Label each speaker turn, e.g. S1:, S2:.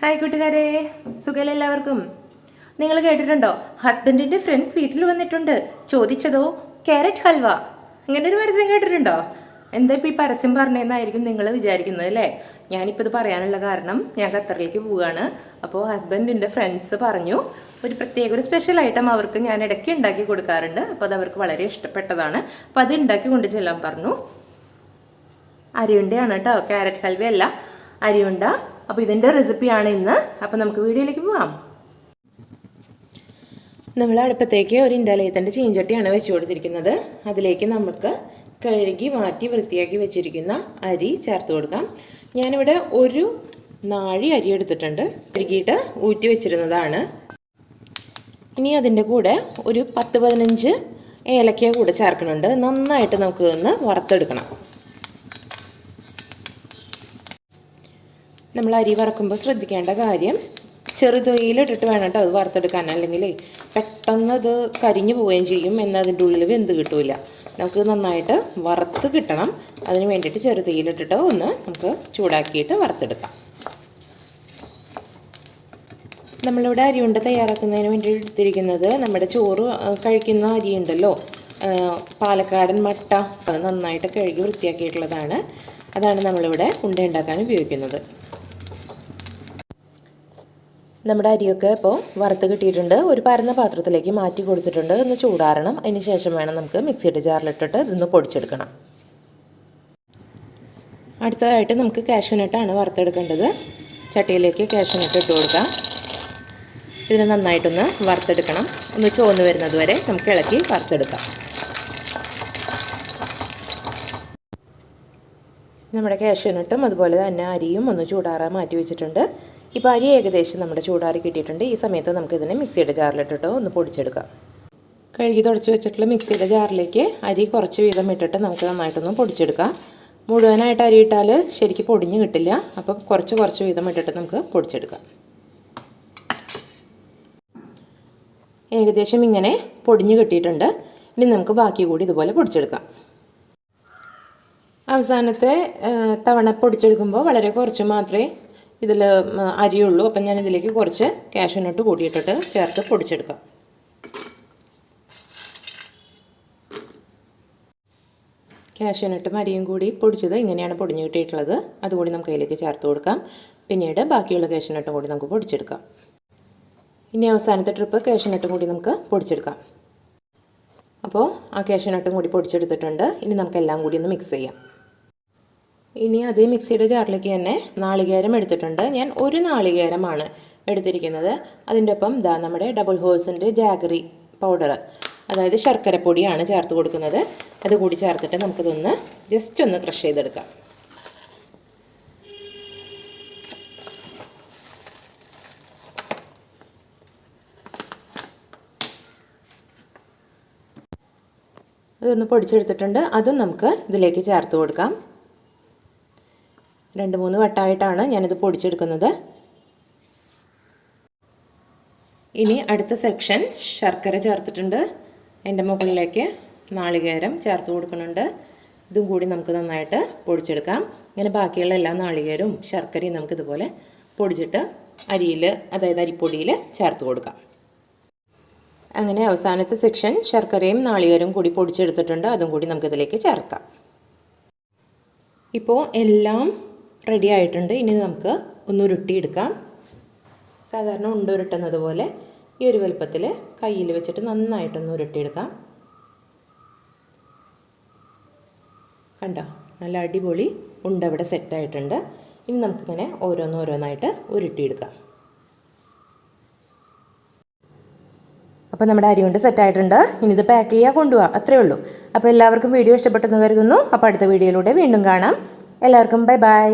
S1: Hi കൂട്ടുകാരെ, സുഖമല്ലേ എല്ലാവർക്കും? നിങ്ങൾ കേട്ടിട്ടുണ്ടോ, ഹസ്ബൻഡിൻ്റെ ഫ്രണ്ട്സ് വീട്ടിൽ വന്നിട്ടുണ്ട്, ചോദിച്ചതോ ക്യാരറ്റ് ഹൽവ. ഇങ്ങനെ ഒരു പരസ്യം കേട്ടിട്ടുണ്ടോ? എന്താ ഇപ്പോൾ ഈ പരസ്യം പറഞ്ഞതെന്നായിരിക്കും നിങ്ങൾ വിചാരിക്കുന്നത് അല്ലേ? ഞാനിപ്പോൾ ഇത് പറയാനുള്ള കാരണം, ഞാൻ ഖത്തറിലേക്ക് പോവുകയാണ്. അപ്പോൾ ഹസ്ബൻഡിൻ്റെ ഫ്രണ്ട്സ് പറഞ്ഞു ഒരു ഒരു സ്പെഷ്യൽ ഐറ്റം അവർക്ക് ഞാൻ ഇടയ്ക്ക് ഉണ്ടാക്കി കൊടുക്കാറുണ്ട്. അപ്പോൾ അത് അവർക്ക് വളരെ ഇഷ്ടപ്പെട്ടതാണ്. അപ്പോൾ അത് ഉണ്ടാക്കി കൊണ്ട് ചെല്ലാൻ പറഞ്ഞു. അരിയുണ്ടയാണ് കേട്ടോ, ക്യാരറ്റ് ഹൽവ അല്ല, അരിയുണ്ട. അപ്പോൾ ഇതിൻ്റെ റെസിപ്പിയാണ് ഇന്ന്. അപ്പോൾ നമുക്ക് വീഡിയോയിലേക്ക് പോകാം. നമ്മൾ അടുപ്പത്തേക്ക് ഒരു ഇൻഡാലയത്തിൻ്റെ ചീഞ്ചട്ടിയാണ് വെച്ച് കൊടുത്തിരിക്കുന്നത്. അതിലേക്ക് നമുക്ക് കഴുകി മാറ്റി വൃത്തിയാക്കി വെച്ചിരിക്കുന്ന അരി ചേർത്ത് കൊടുക്കാം. ഞാനിവിടെ ഒരു നാഴി അരി എടുത്തിട്ടുണ്ട്, കഴുകിയിട്ട് ഊറ്റി വെച്ചിരുന്നതാണ്. ഇനി അതിൻ്റെ കൂടെ ഒരു 10-15 ഏലക്ക കൂടെ ചേർക്കുന്നുണ്ട്. നന്നായിട്ട് നമുക്ക് ഒന്ന് വറുത്തെടുക്കണം. നമ്മൾ അരി വറക്കുമ്പോൾ ശ്രദ്ധിക്കേണ്ട കാര്യം, ചെറുതീയിലിട്ടിട്ട് വേണം കേട്ടോ അത് വറുത്തെടുക്കാൻ, അല്ലെങ്കിൽ പെട്ടെന്ന് അത് കരിഞ്ഞു പോവുകയും ചെയ്യും, എന്നതിൻ്റെ ഉള്ളിൽ വെന്ത് കിട്ടില്ല. നമുക്ക് നന്നായിട്ട് വറുത്ത് കിട്ടണം. അതിന് വേണ്ടിയിട്ട് ചെറുതീയിലിട്ടിട്ട് ഒന്ന് നമുക്ക് ചൂടാക്കിയിട്ട് വറുത്തെടുക്കാം. നമ്മളിവിടെ അരിയുണ്ട തയ്യാറാക്കുന്നതിന് വേണ്ടി എടുത്തിരിക്കുന്നത് നമ്മുടെ ചോറ് കഴിക്കുന്ന അരി ഉണ്ടല്ലോ, പാലക്കാടൻ മട്ട, അത് നന്നായിട്ട് കഴുകി വൃത്തിയാക്കിയിട്ടുള്ളതാണ്. അതാണ് നമ്മളിവിടെ ഉണ്ട ഉണ്ടാക്കാൻ ഉപയോഗിക്കുന്നത്. നമ്മുടെ അരിയൊക്കെ ഇപ്പോൾ വറുത്ത് കിട്ടിയിട്ടുണ്ട്. ഒരു പരന്ന പാത്രത്തിലേക്ക് മാറ്റി കൊടുത്തിട്ടുണ്ട്. ഒന്ന് ചൂടാറണം. അതിന് ശേഷം വേണം നമുക്ക് മിക്സിയുടെ ജാറിലിട്ടിട്ട് ഇതൊന്ന് പൊടിച്ചെടുക്കണം. അടുത്തതായിട്ട് നമുക്ക് കാഷ്യൂനട്ടാണ് വറുത്തെടുക്കേണ്ടത്. ചട്ടിയിലേക്ക് കാഷ്യൂനട്ട് ഇട്ട് കൊടുക്കാം. ഇതിനെ നന്നായിട്ടൊന്ന് വറുത്തെടുക്കണം. ഒന്ന് ചുവന്ന് വരുന്നത് വരെ നമുക്ക് ഇളക്കി വറുത്തെടുക്കാം. നമ്മുടെ കാഷ്യൂനട്ടും അതുപോലെ തന്നെ അരിയും ഒന്ന് ചൂടാറാൻ മാറ്റി വെച്ചിട്ടുണ്ട്. ഇപ്പോൾ അരി ഏകദേശം നമ്മുടെ ചൂടാറി കിട്ടിയിട്ടുണ്ട്. ഈ സമയത്ത് നമുക്കിതിനെ മിക്സിയുടെ ജാറിലിട്ടിട്ട് ഒന്ന് പൊടിച്ചെടുക്കാം. കഴുകി തുടച്ച് വെച്ചിട്ടുള്ള മിക്സിയുടെ ജാറിലേക്ക് അരി കുറച്ച് വീതം ഇട്ടിട്ട് നമുക്ക് നന്നായിട്ടൊന്ന് പൊടിച്ചെടുക്കാം. മുഴുവനായിട്ട് അരി ഇട്ടാൽ ശരിക്കും പൊടിഞ്ഞ് കിട്ടില്ല. അപ്പോൾ കുറച്ച് വീതം ഇട്ടിട്ട് നമുക്ക് പൊടിച്ചെടുക്കാം. ഏകദേശം ഇങ്ങനെ പൊടിഞ്ഞ് കിട്ടിയിട്ടുണ്ട്. ഇനി നമുക്ക് ബാക്കി കൂടി ഇതുപോലെ പൊടിച്ചെടുക്കാം. അവസാനത്തെ തവണ പൊടിച്ചെടുക്കുമ്പോൾ വളരെ കുറച്ച് മാത്രമേ ഇതിൽ അരിയുള്ളൂ. അപ്പം ഞാൻ ഇതിലേക്ക് കുറച്ച് കാഷ്യൂനട്ട് കൂട്ടിയിട്ടിട്ട് ചേർത്ത് പൊടിച്ചെടുക്കാം. കാഷ്യൂനട്ടും അരിയും കൂടി പൊടിച്ചത് ഇങ്ങനെയാണ് പൊടിഞ്ഞ് കിട്ടിയിട്ടുള്ളത്. അതുകൂടി നമുക്ക് അതിലേക്ക് ചേർത്ത് കൊടുക്കാം. പിന്നീട് ബാക്കിയുള്ള കാഷ്യൂനട്ടും കൂടി നമുക്ക് പൊടിച്ചെടുക്കാം. ഇനി അവസാനത്തെ ട്രിപ്പ് കാഷ്യൂനട്ടും കൂടി നമുക്ക് പൊടിച്ചെടുക്കാം. അപ്പോൾ ആ കാഷ്യൂനട്ടും കൂടി പൊടിച്ചെടുത്തിട്ടുണ്ട്. ഇനി നമുക്കെല്ലാം കൂടി ഒന്ന് മിക്സ് ചെയ്യാം. ഇനി അതേ മിക്സിയുടെ ജാറിലേക്ക് തന്നെ നാളികേരം എടുത്തിട്ടുണ്ട്. ഞാൻ ഒരു നാളികേരമാണ് എടുത്തിരിക്കുന്നത്. അതിൻ്റെ ഒപ്പം നമ്മുടെ ഡബിൾ ഹോഴ്സിൻ്റെ ജാഗറി പൗഡർ, അതായത് ശർക്കരപ്പൊടിയാണ് ചേർത്ത് കൊടുക്കുന്നത്. അതുകൂടി ചേർത്തിട്ട് നമുക്കിതൊന്ന് ജസ്റ്റ് ഒന്ന് ക്രഷ് ചെയ്തെടുക്കാം. അതൊന്ന് പൊടിച്ചെടുത്തിട്ടുണ്ട്. അതും നമുക്ക് ഇതിലേക്ക് ചേർത്ത് കൊടുക്കാം. 2-3 വട്ടമായിട്ടാണ് ഞാനിത് പൊടിച്ചെടുക്കുന്നത്. ഇനി അടുത്ത സെക്ഷൻ ശർക്കര ചേർത്തിട്ടുണ്ട്. അതിൻ്റെ മുകളിലേക്ക് നാളികേരം ചേർത്ത് കൊടുക്കുന്നുണ്ട്. ഇതും കൂടി നമുക്ക് നന്നായിട്ട് പൊടിച്ചെടുക്കാം. ഇങ്ങനെ ബാക്കിയുള്ള എല്ലാ നാളികേരവും ശർക്കരയും നമുക്കിതുപോലെ പൊടിച്ചിട്ട് അരിയിൽ, അതായത് അരിപ്പൊടിയിൽ ചേർത്ത് കൊടുക്കാം. അങ്ങനെ അവസാനത്തെ സെക്ഷൻ ശർക്കരയും നാളികേരവും കൂടി പൊടിച്ചെടുത്തിട്ടുണ്ട്. അതും കൂടി നമുക്കിതിലേക്ക് ചേർക്കാം. ഇപ്പോൾ എല്ലാം റെഡി ആയിട്ടുണ്ട്. ഇനി നമുക്ക് ഒന്ന് ഉരുട്ടിയെടുക്കാം. സാധാരണ ഉണ്ട ഉരുട്ടുന്നത് പോലെ ഈ ഒരു വലുപ്പത്തിൽ കയ്യിൽ വെച്ചിട്ട് നന്നായിട്ടൊന്ന് ഉരുട്ടിയെടുക്കാം. കണ്ടോ, നല്ല അടിപൊളി ഉണ്ട ഇവിടെ സെറ്റായിട്ടുണ്ട്. ഇനി നമുക്കിങ്ങനെ ഓരോന്നായിട്ട് ഉരുട്ടിയെടുക്കാം. അപ്പോൾ നമ്മുടെ അരി കൊണ്ട് സെറ്റായിട്ടുണ്ട്. ഇനി ഇത് പാക്ക് ചെയ്യുക, കൊണ്ടുപോകാം, അത്രയേ ഉള്ളൂ. അപ്പോൾ എല്ലാവർക്കും വീഡിയോ ഇഷ്ടപ്പെട്ടെന്ന് കരുതുന്നു. അപ്പോൾ അടുത്ത വീഡിയോയിലൂടെ വീണ്ടും കാണാം. എല്ലാവർക്കും ബൈ ബൈ.